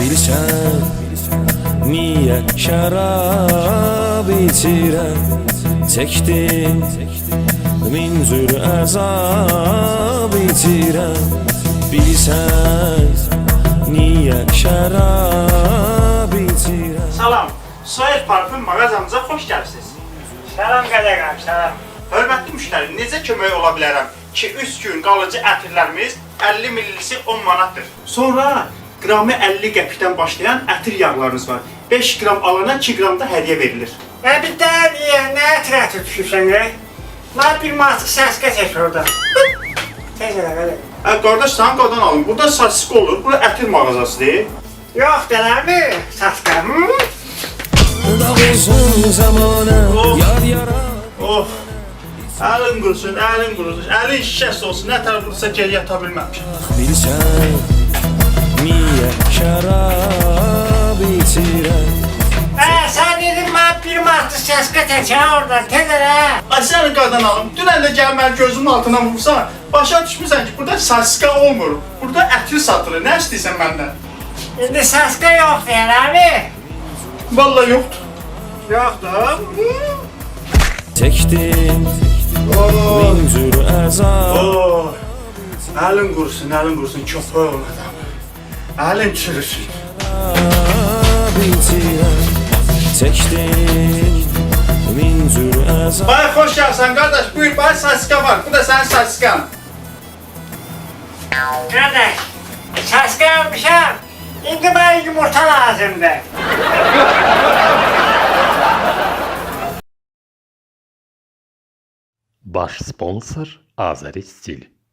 Bilsən, niyə şərab içirəm? Çəkdim min cür əzab içirəm. Bilsən, niyə şərab içirəm? Salam, Soyuz Parfüm mağazamıza xoş gəlibsiniz. Salam qədəqəm, salam. Hörmətli müştəri, necə kömək ola bilərəm ki, 3 gün qalıcı ətirlərimiz 50 millisi 10 manatdır. Sonra qramı 50 qəpikdən başlayan ətir yağlarınız var. 5 qram alana 2 qram da hədiyyə verilir. Bir daha niyə, nə ətrafı düşürsən, Mən bir manatıq səskə çək orada. Tez elə, belə. Qardaş, sən qadan alın. Burada saçsıq olur, bura ətir mağazasıdır. Yox, dələmi, səskə. Dağılsın zamanı, yar yara. Of, əlin qurusun, əlin qurusun. Əlin şişəsi olsun, nə tər vursa geri yata bilməmişəm. Bilsən, niyə şərab içirəm? Sən dedin, mən bir manatıq səskə çəkən oradan, tez elə. Ay səni qadan alım, dünən də gəl mənim gözümün altına vursan, başa düşmüsən ki, burada saçsıq olmur. Burada ətir satılır, nə istəyirsən məndən? İndi səskə yoxdur, eləmi? Vallahi yoxdur. Yoxdur. Çəkdim min cür əzab. Əlin qurusun, köpək ol adam. Əlin çürüsün. Çəkdim min cür əzab. Baya xoş gəlsən qardaş, buyur, baya saçsıqa var. Bu da sənin saçsıqan. Qardaş, səskə almışam. İndi mənə yumurta lazımdır. Baş sponsor Azəri Stil.